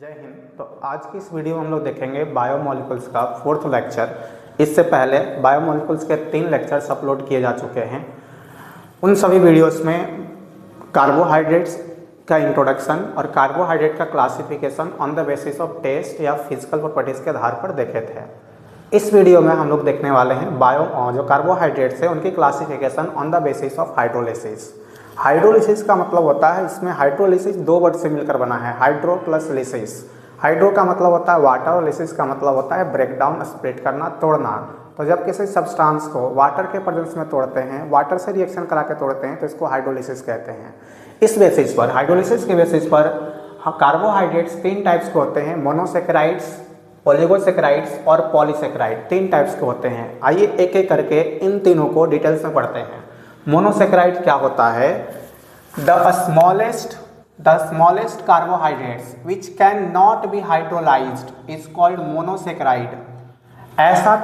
जय हिंद। तो आज की इस वीडियो में हम लोग देखेंगे बायोमोलिकुल्स का 4th लेक्चर। इससे पहले बायोमोलिकुल्स के 3 लेक्चर्स अपलोड किए जा चुके हैं। उन सभी वीडियोस में कार्बोहाइड्रेट्स का इंट्रोडक्शन और कार्बोहाइड्रेट का classification on the basis of taste या फिजिकल प्रॉपर्टीज़ के आधार पर देखे थे। इस वीडियो में हम लोग देखने वाले हैं जो कार्बोहाइड्रेट्स है उनकी classification on the basis of hydrolysis. Hydrolysis का मतलब होता है, इसमें हाइड्रोलिसिस 2 वर्ड से मिलकर बना है, हाइड्रो प्लस लिसिस। हाइड्रो का मतलब होता है वाटर और लिसिस का मतलब होता है ब्रेक डाउन, स्प्लिट करना, तोड़ना। तो जब किसी सब्सटेंस को वाटर के प्रेजेंस में तोड़ते हैं, वाटर से रिएक्शन करा के तोड़ते हैं, तो इसको हाइड्रोलिसिस कहते हैं। इस बेसिस पर, हाइड्रोलिसिस के बेसिस पर कार्बोहाइड्रेट्स 3 टाइप्स के होते हैं, मोनोसेकेराइड्स, ओलिगोसेकेराइड्स और पॉलीसेकेराइड। 3 टाइप्स के होते हैं। आइए एक एक करके इन तीनों को डिटेल्स में पढ़ते हैं। मोनोसेकेराइड क्या होता है? The smallest carbohydrates which can not be hydrolysed is called monosaccharide. ऐसा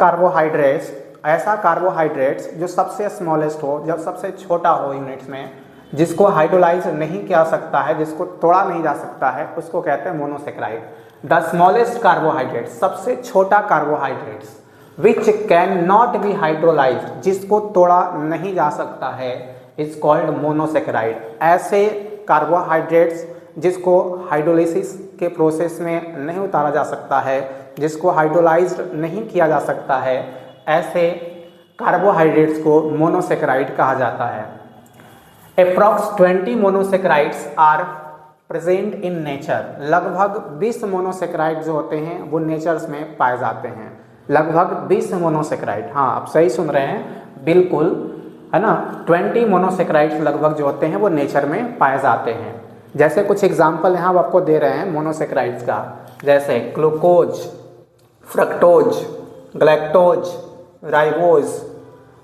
कार्बोहाइड्रेट्स जो सबसे स्मॉलेस्ट हो, जब सबसे छोटा हो यूनिट्स में, जिसको हाइड्रोलाइज नहीं किया सकता है, जिसको तोड़ा नहीं जा सकता है, उसको कहते हैं मोनोसेकेराइड। द स्मॉलेस्ट कार्बोहाइड्रेट, सबसे छोटा carbohydrates, which can not be hydrolysed, जिसको तोड़ा नहीं जा सकता है, इज कॉल्ड मोनोसेकेराइड। ऐसे कार्बोहाइड्रेट्स जिसको हाइड्रोलिसिस के प्रोसेस में नहीं उतारा जा सकता है, जिसको हाइड्रोलाइज्ड नहीं किया जा सकता है, ऐसे कार्बोहाइड्रेट्स को मोनोसेकेराइड कहा जाता है। Approx 20 monosaccharides are present in nature. लगभग 20 मोनोसेकेराइड जो होते हैं वो नेचर्स में पाए जाते हैं। लगभग 20 मोनोसेकेराइड, हाँ आप सही सुन रहे हैं, बिल्कुल, है ना। 20 मोनोसेकेराइड्स लगभग जो होते हैं वो नेचर में पाए जाते हैं। जैसे कुछ एग्जाम्पल यहाँ आपको दे रहे हैं मोनोसेकेराइड्स का, जैसे glucose, fructose, galactose, ribose,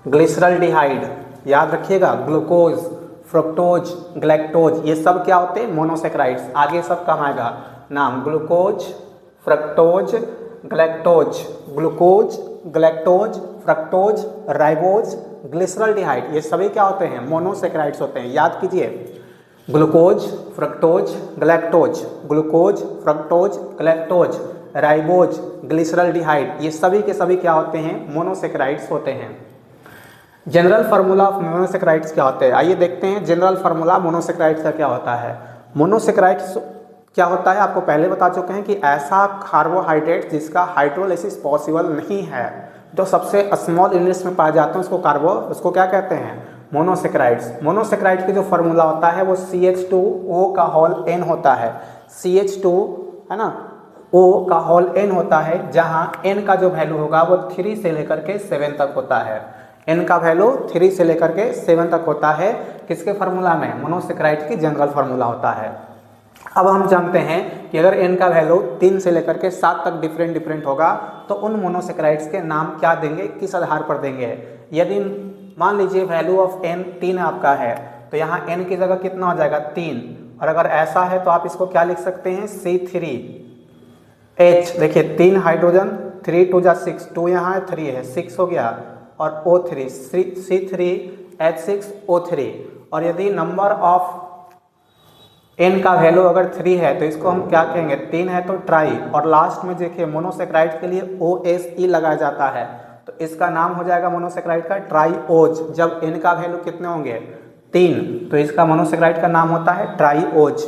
glyceraldehyde. याद रखिएगा, ग्लूकोज, फ्रक्टोज, ग्लैक्टोज, ये सब क्या होते हैं? मोनोसेकेराइड्स। आगे सब काम आएगा नाम, glucose, fructose, galactose, glucose, galactose, fructose, ribose, glyceraldehyde, ये सभी क्या होते हैं? मोनोसेकेराइड्स होते हैं। याद कीजिए, glucose, fructose, galactose, glucose, fructose, galactose, ribose, glyceraldehyde, ये सभी के सभी क्या होते हैं? मोनोसेकेराइड्स होते हैं। जनरल फार्मूला ऑफ मोनोसेकेराइड्स क्या होते हैं? आइए देखते हैं जनरल फार्मूला मोनोसेकेराइड्स का क्या होता है। मोनोसेकेराइड्स क्या होता है आपको पहले बता चुके हैं कि ऐसा कार्बोहाइड्रेट जिसका हाइड्रोलिसिस पॉसिबल नहीं है, जो सबसे स्मॉल यूनिट्स में पाए जाते हैं, उसको क्या कहते हैं? मोनोसेकेराइड्स। मोनोसेकेराइड की जो फार्मूला होता है वो CH2O का होल n होता है। CH2 है ना, O का होल n होता है, जहाँ n का जो वैल्यू होगा वो 3 से लेकर के 7 तक होता है। n का वैल्यू 3 से लेकर के 7 तक होता है। किसके फार्मूला में? मोनोसेकेराइड की जनरल फार्मूला होता है। अब हम जानते हैं कि अगर n का वैल्यू 3 से लेकर के 7 तक डिफरेंट होगा तो उन मोनोसेकेराइड्स के नाम क्या देंगे, किस आधार पर देंगे? यदि मान लीजिए वैल्यू ऑफ n 3 आपका है, तो यहाँ n की जगह कितना हो जाएगा? 3। और अगर ऐसा है तो आप इसको क्या लिख सकते हैं? C3H। देखिए 3 हाइड्रोजन, 3 2 जा 6, 2 यहाँ है, 3 है, 6 हो गया, और O3, C3H6O3। और यदि नंबर ऑफ n का वैल्यू अगर 3 है तो इसको हम क्या कहेंगे? 3 है तो ट्राई। और लास्ट में देखिए मोनोसेकेराइड के लिए OSE लगाया जाता है, तो इसका नाम हो जाएगा मोनोसेकेराइड का ट्राईओज। जब n का वैल्यू कितने होंगे? 3, तो इसका मोनोसेकेराइड का नाम होता है ट्राईओज।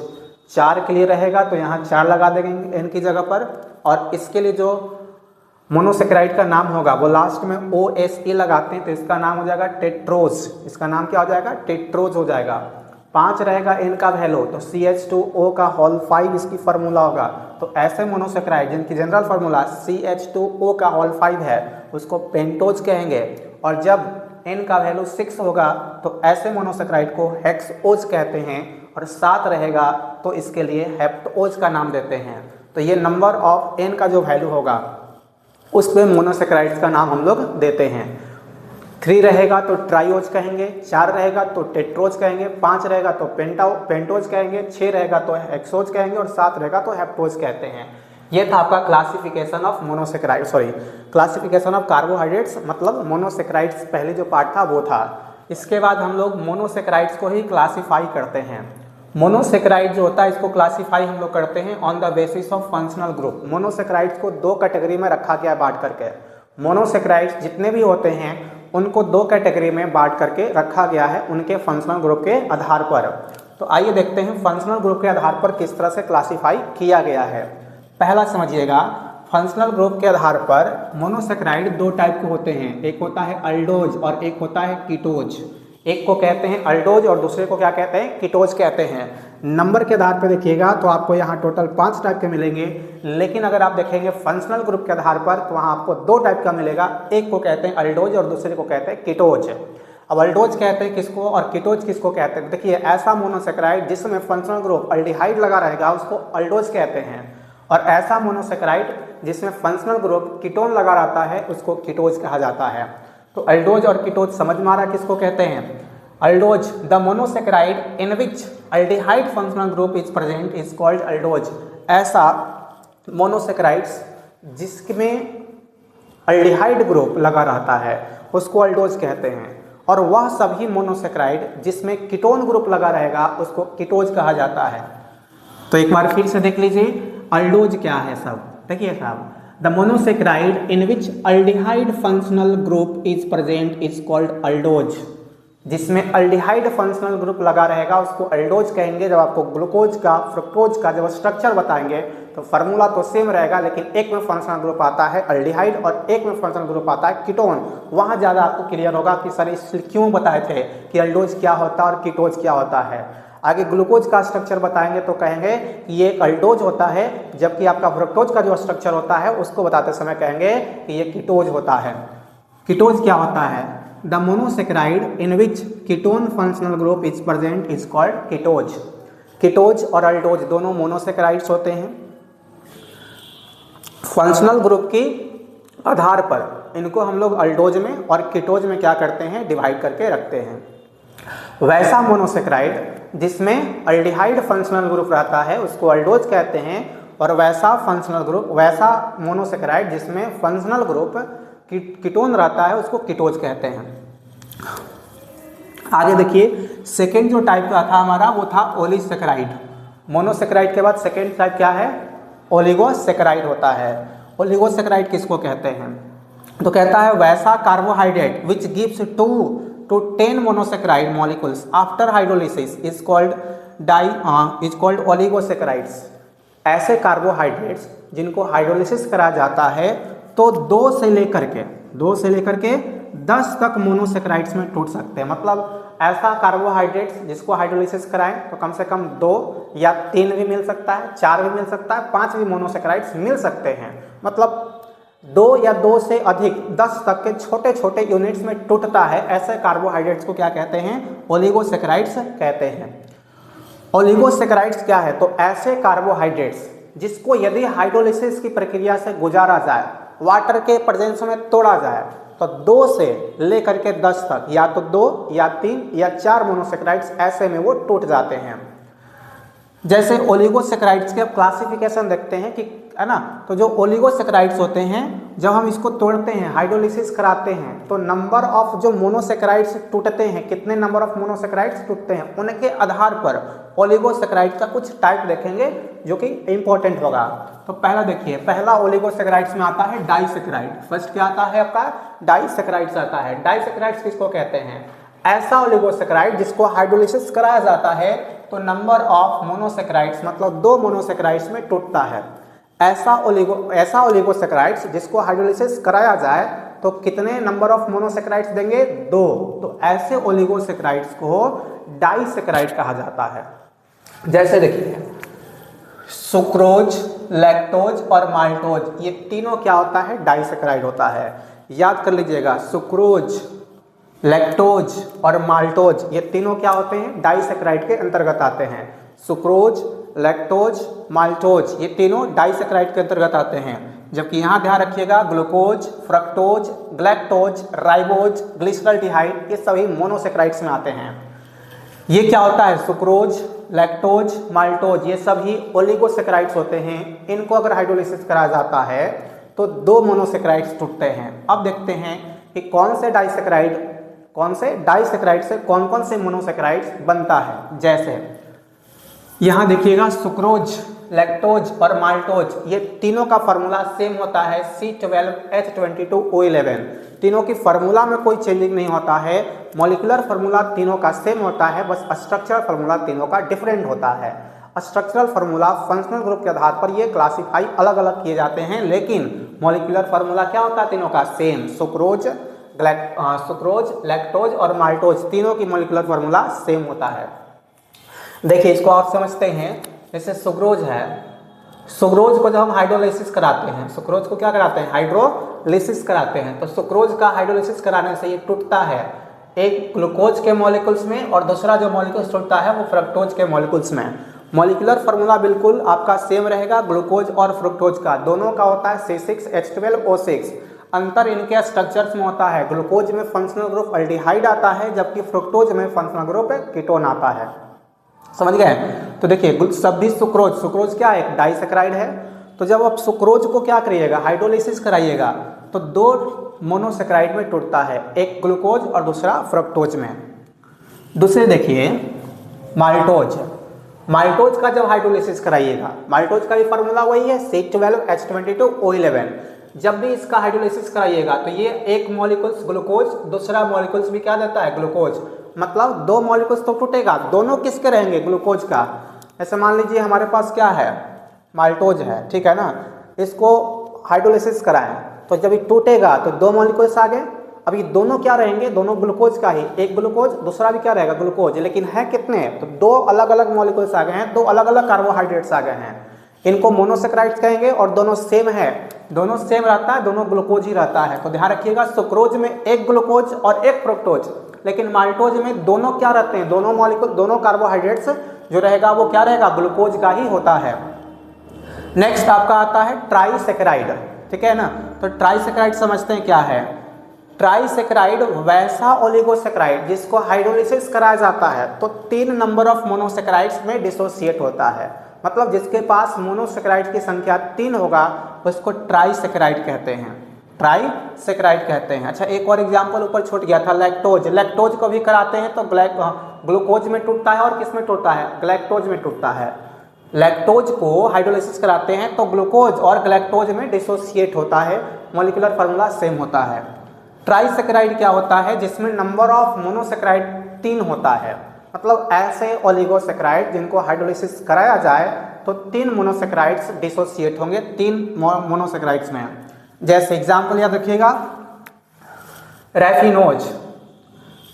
4 के लिए रहेगा तो यहाँ 4 लगा देंगे n की जगह पर। और इसके लिए जो मोनोसेकेराइड का नाम होगा वो लास्ट में OSE लगाते हैं, तो इसका नाम हो जाएगा टेट्रोज। इसका नाम क्या हो जाएगा? टेट्रोज हो जाएगा। 5 रहेगा n का वैल्यू, तो CH2O का होल 5 इसकी फार्मूला होगा। तो ऐसे मोनोसेकेराइड जिनकी जनरल फार्मूला CH2O का होल 5 है उसको पेंटोज कहेंगे। और जब n का वैल्यू 6 होगा तो ऐसे मोनोसेकेराइड को हेक्सओज कहते हैं। और 7 रहेगा तो इसके लिए हेप्टोज का नाम देते हैं। तो ये नंबर ऑफ n का जो वैल्यू होगा उस पे मोनोसेकेराइड्स का नाम हम लोग देते हैं। 3 रहेगा तो ट्राईओज कहेंगे, 4 रहेगा तो टेट्रोज कहेंगे, 5 रहेगा तो पेंटोज कहेंगे, 6 रहेगा तो हेक्सोज कहेंगे, और 7 रहेगा तो हेप्टोज कहते हैं। ये था आपका classification of classification of carbohydrates, मतलब मोनोसेकेराइड्स पहले जो पार्ट था वो था। इसके बाद हम लोग मोनोसेकेराइड्स को ही क्लासीफाई करते हैं। मोनोसेक्राइड जो होता है इसको क्लासीफाई हम लोग करते हैं on the basis of functional group. Monosaccharides को दो कैटेगरी में रखा गया है बांट करके। मोनोसेक्राइड्स जितने भी होते हैं उनको दो कैटेगरी में बांट करके रखा गया है उनके फंक्शनल ग्रुप के आधार पर। तो आइए देखते हैं फंक्शनल ग्रुप के आधार पर किस तरह से क्लासीफाई किया गया है। पहला समझिएगा, फंक्शनल ग्रुप के आधार पर मोनोसेक्राइड दो टाइप के होते हैं, एक होता है अल्डोज और एक होता है कीटोज। एक को कहते हैं अल्डोज और दूसरे को क्या कहते हैं, कीटोज कहते हैं। नंबर के आधार पर देखिएगा तो आपको यहाँ टोटल 5 टाइप के मिलेंगे, लेकिन अगर आप देखेंगे फंक्शनल ग्रुप के आधार पर तो वहाँ आपको 2 टाइप का मिलेगा, एक को कहते हैं अल्डोज और दूसरे को कहते हैं कीटोज। अब अल्डोज कहते हैं किसको और कीटोज किसको कहते हैं? देखिए, ऐसा मोनोसेक्राइड जिसमें फंक्शनल ग्रुप अल्डिहाइड लगा रहेगा उसको अल्डोज कहते हैं, और ऐसा मोनोसेक्राइड जिसमें फंक्शनल ग्रुप कीटोन लगा रहता है उसको कीटोज कहा जाता है। तो अल्डोज और कीटोज समझ में आ रहा है किसको कहते हैं? Aldose, the monosaccharide in which aldehyde functional group is present is called aldose. ऐसा मोनोसेक्राइड्स जिसमें अल्डिहाइड ग्रुप लगा रहता है उसको अल्डोज कहते हैं, और वह सभी मोनोसेक्राइड जिसमें कीटोन ग्रुप लगा रहेगा उसको कीटोज कहा जाता है। तो एक बार फिर से देख लीजिए अल्डोज क्या है सब। देखिए साहब, the monosaccharide in which aldehyde functional group is present is called aldose. जिसमें अल्डिहाइड फंक्शनल ग्रुप लगा रहेगा उसको अल्डोज कहेंगे। जब आपको ग्लूकोज का फ्रुक्टोज का जब स्ट्रक्चर बताएंगे तो फार्मूला तो सेम रहेगा, लेकिन एक में फंक्शनल ग्रुप आता है अल्डिहाइड और एक में फंक्शनल ग्रुप आता है कीटोन। वहाँ ज़्यादा आपको क्लियर होगा कि सर इसलिए क्यों बताए थे कि अल्डोज क्या होता है और कीटोज क्या होता है। आगे ग्लूकोज का स्ट्रक्चर बताएंगे तो कहेंगे कि ये एक अल्डोज होता है, जबकि आपका फ्रुक्टोज का जो स्ट्रक्चर होता है उसको बताते समय कहेंगे कि ये कीटोज होता है। कीटोज क्या होता है? The monosaccharide in which ketone functional group is present is called कीटोज। कीटोज और अल्डोज दोनों मोनोसेक्राइड्स होते हैं। फंक्शनल ग्रुप के आधार पर इनको हम लोग अल्डोज में और कीटोज में क्या करते हैं, डिवाइड करके रखते हैं। वैसा मोनोसेक्राइड जिसमें अल्डिहाइड फंक्शनल ग्रुप रहता है उसको अल्डोज कहते हैं, और वैसा मोनोसेक्राइड जिसमें फंक्शनल ग्रुप कीटोन रहता है उसको कीटोज कहते हैं। आगे देखिए, सेकेंड जो टाइप का था हमारा वो था ओलिगोसेक्राइड। मोनोसेक्राइड के बाद सेकेंड टाइप क्या है? ओलिगोसेक्राइड होता है। ओलिगोसेक्राइड किसको कहते हैं? तो कहता है वैसा carbohydrate which gives 2 to 10 monosaccharide molecules after hydrolysis is called oligosaccharides। ऐसे कार्बोहाइड्रेट्स जिनको हाइड्रोलिसिस करा जाता है तो 2 से लेकर के 10 तक मोनोसेक्राइड्स में टूट सकते हैं। मतलब ऐसा कार्बोहाइड्रेट्स जिसको हाइड्रोलिसिस कराएं तो कम से कम 2 या 3 भी मिल सकता है, 4 भी मिल सकता है, 5 भी मोनोसेक्राइड्स मिल सकते हैं। मतलब 2 या 2 से अधिक 10 तक के छोटे छोटे यूनिट्स में टूटता है। ऐसे कार्बोहाइड्रेट्स को क्या कहते हैं? ओलिगोसेक्राइड्स कहते हैं। ओलिगोसेक्राइड्स क्या है? तो ऐसे कार्बोहाइड्रेट्स जिसको यदि हाइड्रोलिसिस की प्रक्रिया से गुजारा जाए, वाटर के प्रेजेंस में तोड़ा जाए, तो 2 से लेकर के 10 तक या तो 2 या 3 या 4 मोनोसेक्राइड्स ऐसे में वो टूट जाते हैं। जैसे ओलिगोसेक्राइड्स के क्लासिफिकेशन देखते हैं कि है ना, तो जो ओलिगोसेक्राइड्स होते हैं जब हम इसको तोड़ते हैं, हाइड्रोलिसिस कराते हैं, तो नंबर ऑफ जो मोनोसेक्राइड्स टूटते हैं, कितने नंबर ऑफ मोनोसेक्राइड्स टूटते हैं, उनके आधार पर ओलिगोसेक्राइड का कुछ टाइप देखेंगे जो कि इंपॉर्टेंट होगा। तो पहला देखिए, पहला ओलिगोसेक्राइड्स में आता है डाइसेक्राइड। फर्स्ट क्या आता है आपका? डाइसेक्राइड्स आता है। डाइसेक्राइड्स किसको कहते हैं? ऐसा ओलिगोसेक्राइड जिसको हाइड्रोलिसिस कराया जाता है तो नंबर ऑफ मोनोसेक्राइड्स मतलब 2 मोनोसेक्राइड्स में टूटता है। ऐसा ओलिगोसेक्राइड्स जिसको हाइड्रोलिसिस कराया जाए तो कितने नंबर ऑफ मोनोसेक्राइड्स देंगे? 2। तो ऐसे ओलिगोसेक्राइड्स को डाइसेक्राइड कहा जाता है। जैसे देखिए, सुक्रोज, लैक्टोज और माल्टोज, ये तीनों क्या होता है? डाइसेक्राइड होता है। याद कर लीजिएगा, सुक्रोज, लैक्टोज और माल्टोज ये तीनों क्या होते हैं? डाइसेक्राइड के अंतर्गत आते हैं। सुक्रोज, लैक्टोज, माल्टोज ये तीनों डाइसेक्राइड के अंतर्गत आते हैं। जबकि यहाँ ध्यान रखिएगा, glucose, fructose, galactose, ribose, glyceraldehyde ये सभी मोनोसेक्राइड्स में आते हैं। ये क्या होता है? सुक्रोज, लैक्टोज, माल्टोज ये सभी ओलिगोसेक्राइड्स होते हैं। इनको अगर हाइड्रोलिसिस कराया जाता है तो 2 मोनोसेक्राइड्स टूटते हैं। अब देखते हैं कि कौन से डाइसेक्राइड से कौन कौन से मोनोसेक्राइड्स बनता है। जैसे यहाँ देखिएगा सुक्रोज, लैक्टोज और माल्टोज ये तीनों का फार्मूला सेम होता है C12H22O11। तीनों की फार्मूला में कोई चेंजिंग नहीं होता है, मॉलिक्यूलर फार्मूला तीनों का सेम होता है, बस स्ट्रक्चरल फार्मूला तीनों का डिफरेंट होता है। स्ट्रक्चरल फार्मूला फंक्शनल ग्रुप के आधार पर ये क्लासिफाई अलग अलग किए जाते हैं, लेकिन मॉलिक्यूलर फार्मूला क्या होता है तीनों का सेम। सुक्रोज, लैक्टोज और माल्टोज तीनों की मॉलिक्यूलर फार्मूला सेम होता है। देखिए इसको और समझते हैं। जैसे सुक्रोज है, सुक्रोज को जब हम हाइड्रोलाइसिस कराते हैं, सुक्रोज को क्या कराते हैं, हाइड्रोलाइसिस कराते हैं, तो सुक्रोज का हाइड्रोलाइसिस कराने से ये टूटता है एक ग्लूकोज के मॉलिक्यूल्स में और दूसरा जो मॉलिक्यूल्स टूटता है वो फ्रक्टोज के मॉलिक्यूल्स में। मॉलिक्यूलर फार्मूला बिल्कुल आपका सेम रहेगा ग्लूकोज और फ्रुक्टोज का, दोनों का होता है C6H12O6। अंतर इनके स्ट्रक्चर्स में होता है, ग्लूकोज में फंक्शनल ग्रुप एल्डिहाइड आता है जबकि फ्रुक्टोज में फंक्शनल ग्रुप कीटोन आता है। समझ गए। तो देखिए सभी सुक्रोज, सुक्रोज क्या है, एक डाइसैकेराइड है। तो जब आप सुक्रोज को क्या करिएगा, हाइड्रोलाइसिस कराइएगा, तो दो मोनोसेक्राइड में टूटता है, एक ग्लूकोज और दूसरा फ्रक्टोज में। दूसरे देखिए माल्टोज, माल्टोज का जब हाइड्रोलाइसिस कराइएगा, माल्टोज का भी फार्मूला वही है C12H22O11। जब भी इसका हाइड्रोलाइसिस कराइएगा तो ये एक मॉलिक्यूल्स ग्लूकोज, दूसरा मॉलिक्यूल्स भी क्या देता है, ग्लूकोज। मतलब दो मॉलिक्यूल्स तो टूटेगा, दोनों किसके रहेंगे, ग्लूकोज का। ऐसे मान लीजिए हमारे पास क्या है, माल्टोज है, ठीक है ना, इसको हाइड्रोलाइसिस कराएं तो जब ये टूटेगा तो दो मॉलिक्यूल्स आ गए। अब ये दोनों क्या रहेंगे, दोनों ग्लूकोज का ही, एक ग्लूकोज दूसरा भी क्या रहेगा, ग्लूकोज, लेकिन है कितने, तो दो अलग अलग मॉलिक्यूल्स आ गए हैं, दो अलग अलग कार्बोहाइड्रेट्स आ गए हैं। इनको मोनोसेक्राइड्स कहेंगे और दोनों सेम है, दोनों सेम रहता है, दोनों ग्लूकोज ही रहता है। तो ध्यान रखिएगा सुक्रोज में एक ग्लूकोज और एक फ्रुक्टोज, लेकिन माल्टोज में दोनों क्या रहते हैं, दोनों मॉलिक्यूल, दोनों कार्बोहाइड्रेट्स जो रहेगा वो क्या रहेगा, ग्लूकोज का ही होता है। नेक्स्ट आपका आता है ट्राइसेकेराइड, ठीक है ना। तो ट्राइसेकेराइड समझते हैं क्या है। ट्राइसेकेराइड वैसा ओलिगोसेकेराइड जिसको हाइड्रोलाइसिस कराया जाता है तो 3 नंबर ऑफ मोनोसेकेराइड्स में डिसोसिएट होता है। मतलब जिसके पास मोनोसेकेराइड की संख्या 3 होगा उसको ट्राइसेकेराइड कहते हैं, ट्राइसेकेराइड कहते हैं। अच्छा एक और एग्जांपल ऊपर छूट गया था, लैक्टोज। लैक्टोज को भी कराते हैं तो ग्लूकोज में टूटता है और किस में टूटता है, ग्लैक्टोज में टूटता है। लैक्टोज को हाइड्रोलाइसिस कराते हैं तो ग्लूकोज और ग्लैक्टोज में डिसोसिएट होता है, मॉलिक्यूलर फार्मूला सेम होता है। ट्राइसेकेराइड क्या होता है, जिसमें नंबर ऑफ मोनोसेकेराइड 3 होता है। मतलब ऐसे ओलिगोसेकेराइड जिनको हाइड्रोलाइसिस कराया जाए तो 3 मोनोसेकेराइड्स डिसोसिएट होंगे 3 मोनोसेकेराइड्स में। जैसे एग्जांपल याद रखिएगा, रैफिनोज,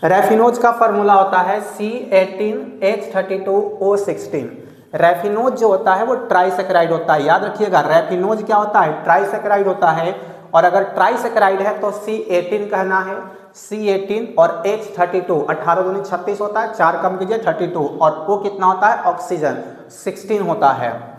रैफिनोज का फार्मूला होता है C18H32O16। रैफिनोज जो होता है वो ट्राइसेकेराइड होता है, याद रखिएगा। रैफिनोज क्या होता है, ट्राइसेकेराइड होता है, और अगर ट्राइसेकेराइड है तो C18 कहना है, C18 और H32, 18 दूनी 36 होता है, 4 कम कीजिए 32, और वो कितना होता है, ऑक्सीजन 16 होता है।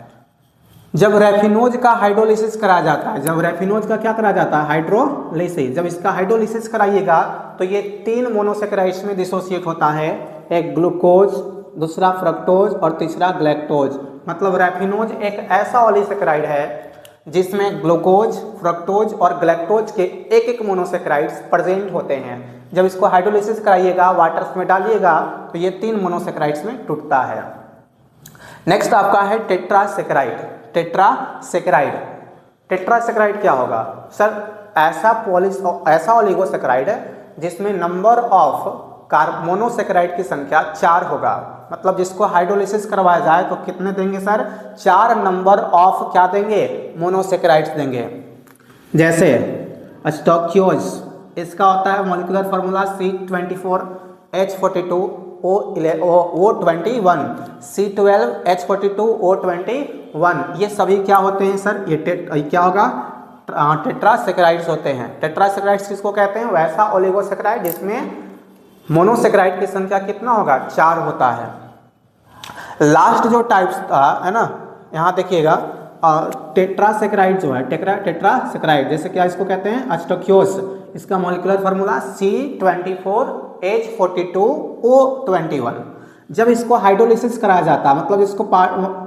जब रैफिनोज का हाइड्रोलाइसिस कराया जाता है, जब रैफिनोज का क्या कराया जाता है, हाइड्रोलाइसिस, जब इसका हाइड्रोलाइसिस कराइएगा तो ये 3 मोनोसेकेराइड्स में डिसोसिएट होता है, एक ग्लूकोज, दूसरा फ्रक्टोज और तीसरा ग्लैक्टोज। मतलब रैफिनोज एक ऐसा ओलिगोसेकेराइड है जिसमें ग्लूकोज, फ्रक्टोज और ग्लैक्टोज के एक एक मोनोसेकेराइड्स प्रेजेंट होते हैं। जब इसको हाइड्रोलाइसिस कराइएगा, वाटर्स में डालिएगा तो ये 3 मोनोसेकेराइड्स में टूटता है। नेक्स्ट आपका है टेट्रासेकेराइड। टेट्रासेकेराइड, टेट्रासेकेराइड क्या होगा सर, ऐसा ओलिगोसेकेराइड है जिसमें नंबर ऑफ मोनोसेकेराइड की संख्या 4 होगा। मतलब जिसको हाइड्रोलाइसिस करवाया जाए तो कितने देंगे सर, 4 नंबर ऑफ क्या देंगे, मोनोसेकेराइड्स देंगे। जैसे स्टोक्योज, इसका होता है मॉलिक्यूलर फार्मूला C24H42O21, C12H42O21। ये सभी क्या होते हैं सर, ये क्या होगा, टेट्रासेकेराइड्स होते हैं। टेट्रासेकेराइड्स किसको कहते हैं, वैसा ओलिगोसेकेराइड जिसमें मोनोसेकेराइड की संख्या कितना होगा, 4 होता है। लास्ट जो टाइप्स था है ना, यहाँ देखिएगा टेट्रासेकेराइड जो है, टेट्रासेकेराइड जैसे क्या इसको कहते हैं, स्टोक्योस। इसका मॉलिक्यूलर फार्मूला C24H42O21। जब इसको हाइड्रोलाइसिस कराया जाता है, मतलब इसको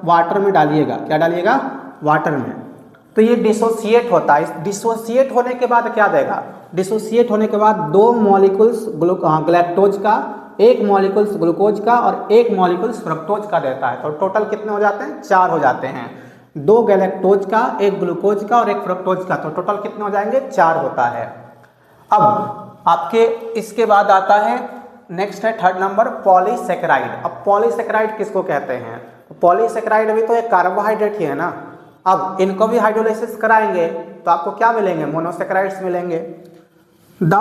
वाटर में डालिएगा, क्या डालिएगा, वाटर में, तो ये डिसोसिएट होता है। डिसोसिएट होने के बाद क्या देगा, डिसोसिएट होने के बाद 2 मॉलिक्यूल्स ग्लैक्टोज का एक मॉलिक्यूल्स ग्लूकोज का और एक मॉलिक्यूल्स फ्रक्टोज का देता है। तो टोटल कितने हो जाते हैं? 4 हो जाते हैं। 2 गैलेक्टोज का, एक ग्लूकोज का और एक फ्रक्टोज का, तो टोटल कितने हो जाएंगे? 4 होता है। अब आपके इसके बाद आता है नेक्स्ट है थर्ड नंबर पॉलीसेकेराइड। अब पॉलीसेकेराइड किसको कहते हैं? पॉलीसेकेराइड भी तो एक कार्बोहाइड्रेट ही है ना। अब इनको भी हाइड्रोलाइसिस कराएंगे तो आपको क्या मिलेंगे? मोनोसेकेराइड्स मिलेंगे। The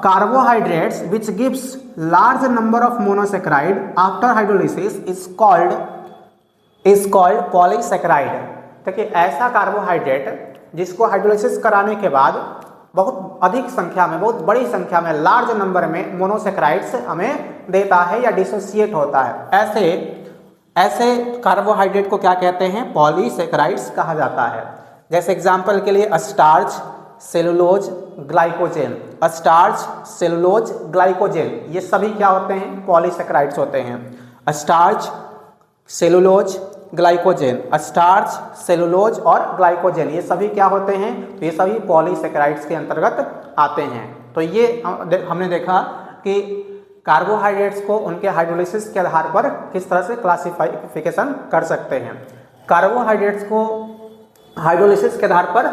carbohydrates which gives large number of monosaccharide after hydrolysis is called polysaccharide. देखिए ऐसा कार्बोहाइड्रेट जिसको हाइड्रोलाइसिस कराने के बाद बहुत अधिक संख्या में, बहुत बड़ी संख्या में, लार्ज नंबर में मोनोसेकेराइड्स हमें देता है या डिसोसिएट होता है, ऐसे कार्बोहाइड्रेट को क्या कहते हैं? पॉलीसेकेराइड्स कहा जाता है। जैसे एग्जांपल के लिए starch, cellulose, glycogen. Starch, cellulose, glycogen, ये सभी क्या होते हैं? पॉलीसेकेराइड्स होते हैं। Starch, cellulose, glycogen, starch, cellulose और ग्लाइकोजेन, ये सभी क्या होते हैं? तो ये सभी पॉलीसेकेराइड्स के अंतर्गत आते हैं। तो ये हमने देखा कि कार्बोहाइड्रेट्स को उनके हाइड्रोलाइसिस के आधार पर किस तरह से क्लासिफिकेशन कर सकते हैं। कार्बोहाइड्रेट्स को हाइड्रोलाइसिस के आधार पर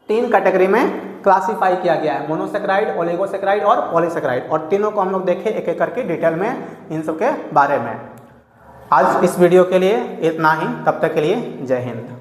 3 कैटेगरी में क्लासिफाई किया गया है, मोनोसेकेराइड, ओलिगोसेकेराइड और पॉलीसेकेराइड, और तीनों को हम लोग देखें एक एक करके डिटेल में इन सब के बारे में। आज इस वीडियो के लिए इतना ही, तब तक के लिए जय हिंद।